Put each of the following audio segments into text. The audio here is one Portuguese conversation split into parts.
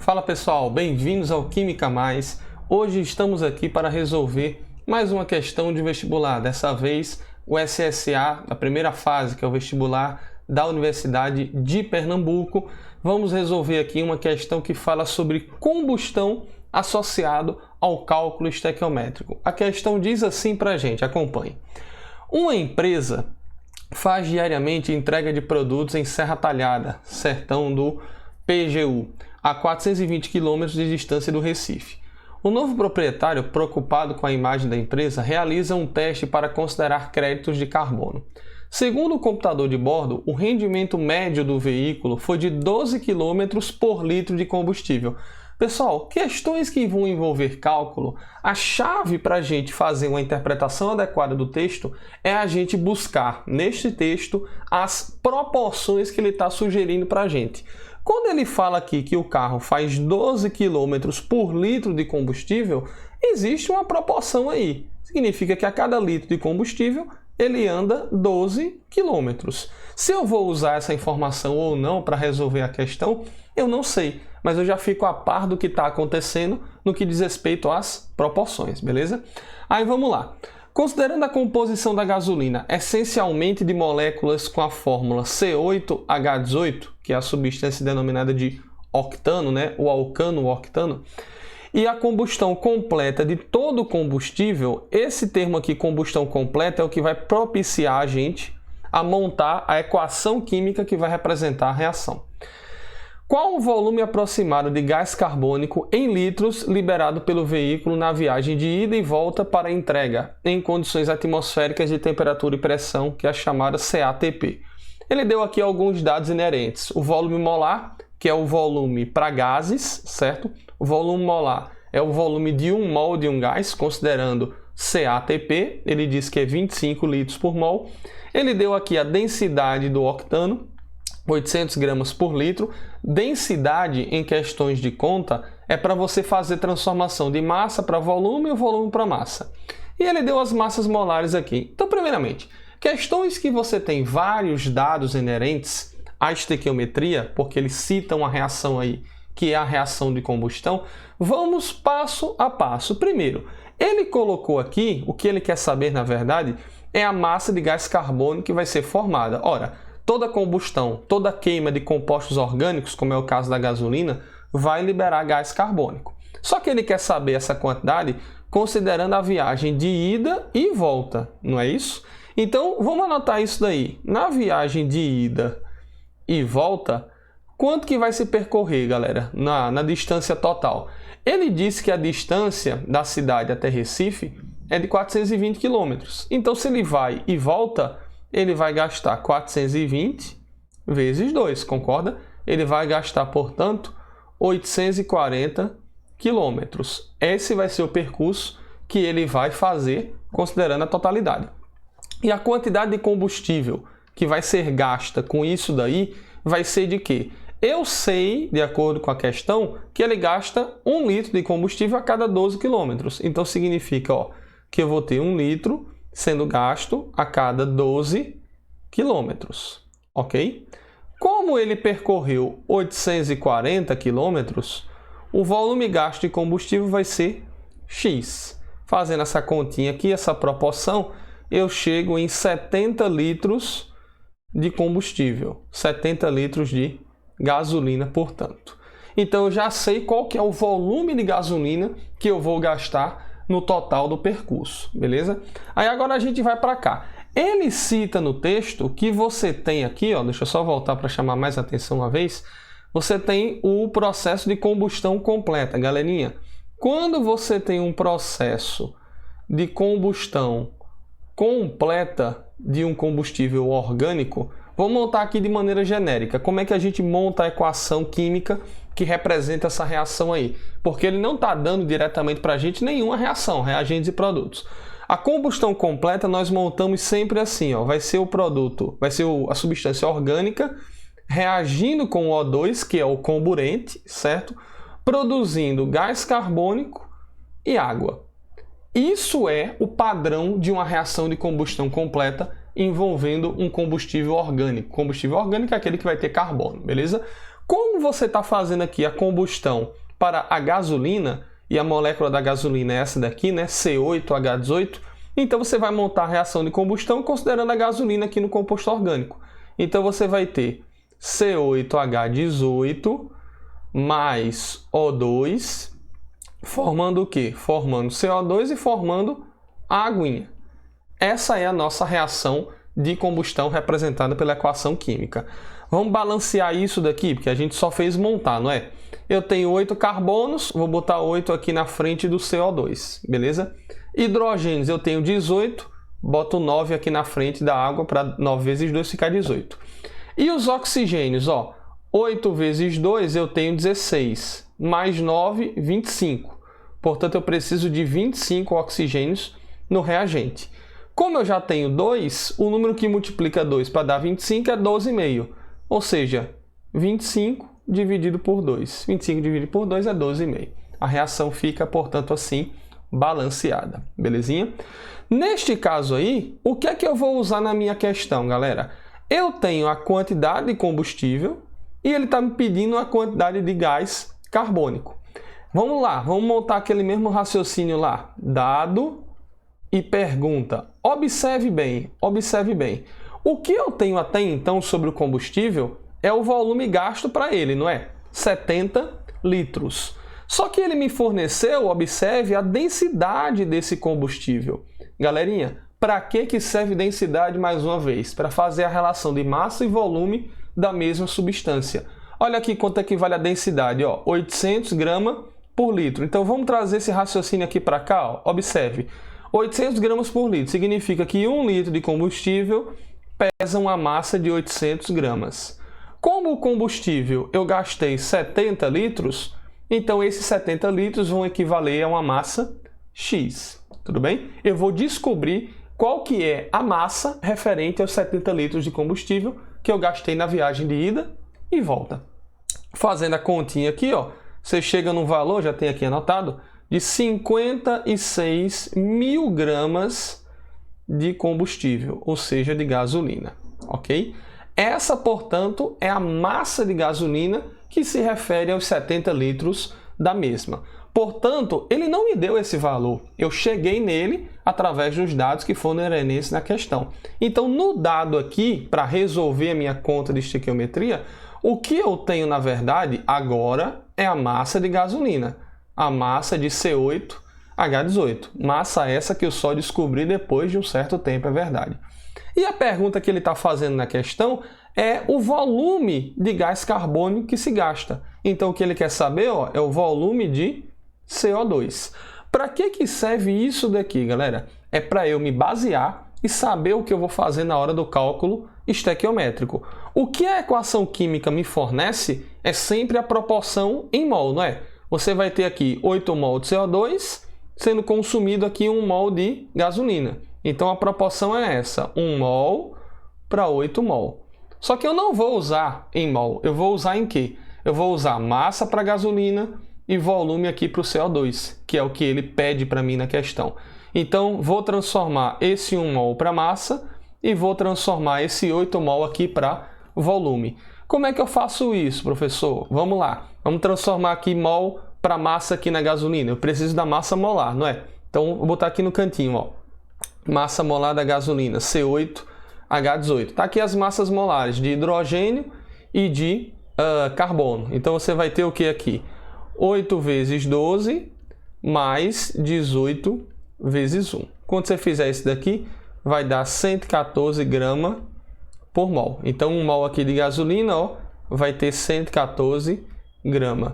Fala pessoal, bem-vindos ao Química Mais. Hoje estamos aqui para resolver mais uma questão de vestibular, dessa vez o SSA, a primeira fase, que é o vestibular da Universidade de Pernambuco. Vamos resolver aqui uma questão que fala sobre combustão associado ao cálculo estequiométrico. A questão diz assim para a gente, acompanhe. Uma empresa faz diariamente entrega de produtos em Serra Talhada, sertão do PGU, a 420 km de distância do Recife. O novo proprietário, preocupado com a imagem da empresa, realiza um teste para considerar créditos de carbono. Segundo o computador de bordo, o rendimento médio do veículo foi de 12 km por litro de combustível. Pessoal, questões que vão envolver cálculo, a chave para a gente fazer uma interpretação adequada do texto é a gente buscar neste texto as proporções que ele está sugerindo para a gente. Quando ele fala aqui que o carro faz 12 km por litro de combustível, existe uma proporção aí. Significa que a cada litro de combustível ele anda 12 km. Se eu vou usar essa informação ou não para resolver a questão, eu não sei, mas eu já fico a par do que está acontecendo no que diz respeito às proporções, beleza? Aí vamos lá. Considerando a composição da gasolina essencialmente de moléculas com a fórmula C8H18, que é a substância denominada de octano, né? O alcano octano, e a combustão completa de todo o combustível, esse termo aqui, combustão completa, é o que vai propiciar a gente a montar a equação química que vai representar a reação. Qual o volume aproximado de gás carbônico em litros liberado pelo veículo na viagem de ida e volta para entrega em condições atmosféricas de temperatura e pressão, que é a chamada CATP? Ele deu aqui alguns dados inerentes. O volume molar, que é o volume para gases, certo? O volume molar é o volume de 1 mol de um gás, considerando CATP. Ele diz que é 25 litros por mol. Ele deu aqui a densidade do octano, 800 gramas por litro. Densidade em questões de conta é para você fazer transformação de massa para volume e volume para massa. E ele deu as massas molares aqui. Então, primeiramente, questões que você tem vários dados inerentes à estequiometria, porque ele cita uma reação aí, que é a reação de combustão, vamos passo a passo. Primeiro, ele colocou aqui, o que ele quer saber, na verdade, é a massa de gás carbônico que vai ser formada. Ora, toda combustão, toda queima de compostos orgânicos, como é o caso da gasolina, vai liberar gás carbônico. Só que ele quer saber essa quantidade considerando a viagem de ida e volta, não é isso? Então, vamos anotar isso daí. Na viagem de ida e volta, quanto que vai se percorrer, galera, na distância total? Ele disse que a distância da cidade até Recife é de 420 km. Então, se ele vai e volta, ele vai gastar 420 vezes 2, concorda? Ele vai gastar, portanto, 840 quilômetros. Esse vai ser o percurso que ele vai fazer, considerando a totalidade. E a quantidade de combustível que vai ser gasta com isso daí vai ser de quê? Eu sei, de acordo com a questão, que ele gasta 1 litro de combustível a cada 12 quilômetros. Então, significa que eu vou ter 1 litro sendo gasto a cada 12 quilômetros, ok? Como ele percorreu 840 quilômetros, o volume gasto de combustível vai ser X. Fazendo essa continha aqui, essa proporção, eu chego em 70 litros de combustível, 70 litros de gasolina, portanto. Então, eu já sei qual que é o volume de gasolina que eu vou gastar no total do percurso, beleza? Aí agora a gente vai para cá. Ele cita no texto que você tem aqui, deixa eu só voltar para chamar mais atenção uma vez, você tem o processo de combustão completa, galerinha. Quando você tem um processo de combustão completa de um combustível orgânico, vou montar aqui de maneira genérica. Como é que a gente monta a equação química que representa essa reação aí? Porque ele não está dando diretamente para a gente nenhuma reação, reagentes e produtos. A combustão completa nós montamos sempre assim, vai ser o produto, vai ser a substância orgânica reagindo com o O2, que é o comburente, certo? Produzindo gás carbônico e água. Isso é o padrão de uma reação de combustão completa envolvendo um combustível orgânico. Combustível orgânico é aquele que vai ter carbono, beleza? Como você está fazendo aqui a combustão para a gasolina, e a molécula da gasolina é essa daqui, né? C8H18, então você vai montar a reação de combustão considerando a gasolina aqui no composto orgânico. Então você vai ter C8H18 mais O2, formando o quê? Formando CO2 e formando a aguinha. Essa é a nossa reação de combustão representada pela equação química. Vamos balancear isso daqui, porque a gente só fez montar, não é? Eu tenho 8 carbonos, vou botar 8 aqui na frente do CO2, beleza? Hidrogênios eu tenho 18, boto 9 aqui na frente da água para 9 vezes 2 ficar 18. E os oxigênios, ó, 8 vezes 2 eu tenho 16, mais 9, 25. Portanto, eu preciso de 25 oxigênios no reagente. Como eu já tenho 2, o número que multiplica 2 para dar 25 é 12,5. Ou seja, 25 dividido por 2. 25 dividido por 2 é 12,5. A reação fica, portanto, assim, balanceada. Belezinha? Neste caso aí, o que é que eu vou usar na minha questão, galera? Eu tenho a quantidade de combustível e ele está me pedindo a quantidade de gás carbônico. Vamos lá, vamos montar aquele mesmo raciocínio lá. Dado e pergunta. Observe bem, observe bem. O que eu tenho até então sobre o combustível é o volume gasto para ele, não é? 70 litros. Só que ele me forneceu, observe, a densidade desse combustível. Galerinha, para que serve densidade mais uma vez? Para fazer a relação de massa e volume da mesma substância. Olha aqui quanto equivale a densidade, ó, 800 gramas por litro. Então vamos trazer esse raciocínio aqui para cá, ó. Observe. 800 gramas por litro significa que 1 litro de combustível pesa uma massa de 800 gramas. Como o combustível eu gastei 70 litros, então esses 70 litros vão equivaler a uma massa X. Tudo bem? Eu vou descobrir qual que é a massa referente aos 70 litros de combustível que eu gastei na viagem de ida e volta. Fazendo a continha aqui, ó, você chega num valor, já tem aqui anotado, de 56 mil gramas de combustível, ou seja, de gasolina, ok? Essa, portanto, é a massa de gasolina que se refere aos 70 litros da mesma. Portanto, ele não me deu esse valor. Eu cheguei nele através dos dados que foram inerentes na questão. Então, no dado aqui, para resolver a minha conta de estequiometria, o que eu tenho, na verdade, agora é a massa de gasolina. A massa de C8H18. Massa essa que eu só descobri depois de um certo tempo, é verdade. E a pergunta que ele está fazendo na questão é o volume de gás carbônico que se gasta. Então, o que ele quer saber, ó, é o volume de CO2. Para que serve isso daqui, galera? É para eu me basear e saber o que eu vou fazer na hora do cálculo estequiométrico. O que a equação química me fornece é sempre a proporção em mol, não é? Você vai ter aqui 8 mol de CO2 sendo consumido aqui 1 mol de gasolina. Então, a proporção é essa, 1 mol para 8 mol. Só que eu não vou usar em mol, eu vou usar em quê? Eu vou usar massa para gasolina e volume aqui para o CO2, que é o que ele pede para mim na questão. Então, vou transformar esse 1 mol para massa e vou transformar esse 8 mol aqui para volume. Como é que eu faço isso, professor? Vamos lá. Vamos transformar aqui mol para massa aqui na gasolina. Eu preciso da massa molar, não é? Então, vou botar aqui no cantinho, ó. Massa molar da gasolina, C8H18. Está aqui as massas molares de hidrogênio e de carbono. Então, você vai ter o que aqui? 8 vezes 12 mais 18 vezes 1. Quando você fizer isso daqui, vai dar 114 gramas por mol. Então, 1 mol aqui de gasolina, ó, vai ter 114 gramas.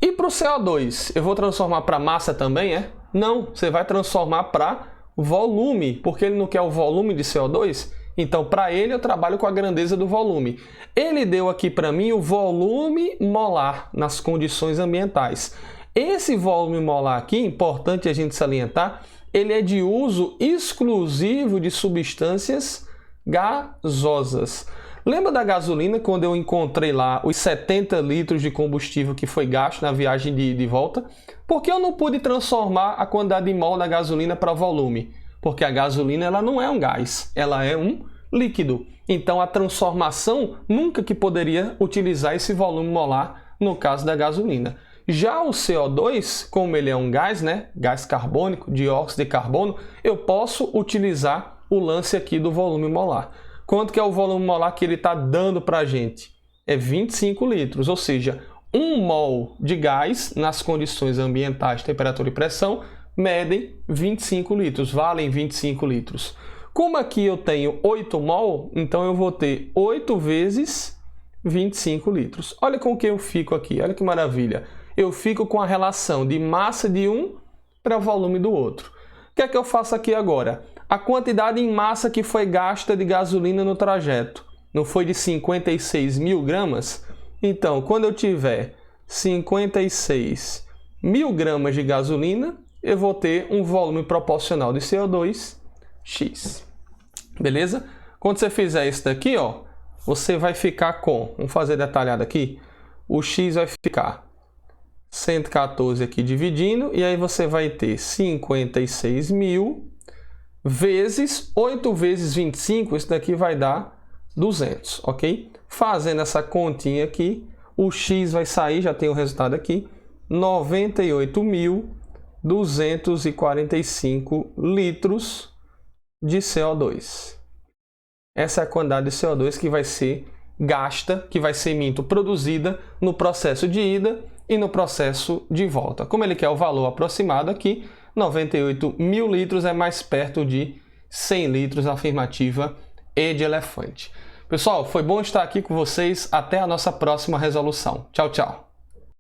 E para o CO2, eu vou transformar para massa também, é? Não, você vai transformar para volume, porque ele não quer o volume de CO2. Então, para ele, eu trabalho com a grandeza do volume. Ele deu aqui para mim o volume molar nas condições ambientais. Esse volume molar aqui, importante a gente salientar, ele é de uso exclusivo de substâncias gasosas. Lembra da gasolina, quando eu encontrei lá os 70 litros de combustível que foi gasto na viagem de volta? Por que eu não pude transformar a quantidade de mol da gasolina para volume? Porque a gasolina ela não é um gás, ela é um líquido. Então a transformação nunca que poderia utilizar esse volume molar no caso da gasolina. Já o CO2, como ele é um gás, né, gás carbônico, dióxido de carbono, eu posso utilizar o lance aqui do volume molar. Quanto que é o volume molar que ele está dando para a gente? É 25 litros, ou seja, 1 mol de gás nas condições ambientais, temperatura e pressão, medem 25 litros, valem 25 litros. Como aqui eu tenho 8 mol, então eu vou ter 8 vezes 25 litros. Olha com o que eu fico aqui, olha que maravilha. Eu fico com a relação de massa de um para volume do outro. O que é que eu faço aqui agora? A quantidade em massa que foi gasta de gasolina no trajeto não foi de 56 mil gramas? Então, quando eu tiver 56 mil gramas de gasolina, eu vou ter um volume proporcional de CO2 X. Beleza? Quando você fizer isso daqui, ó, você vai ficar com, vamos fazer detalhado aqui, o X vai ficar 114 aqui dividindo, e aí você vai ter 56 mil vezes 8 vezes 25, isso daqui vai dar 200, ok? Fazendo essa continha aqui, o X vai sair, já tem o resultado aqui, 98.245 litros de CO2. Essa é a quantidade de CO2 que vai ser gasta, que vai ser, produzida no processo de ida e no processo de volta. Como ele quer o valor aproximado aqui, 98 mil litros é mais perto de 100 litros, afirmativa E de elefante. Pessoal, foi bom estar aqui com vocês. Até a nossa próxima resolução. Tchau, tchau.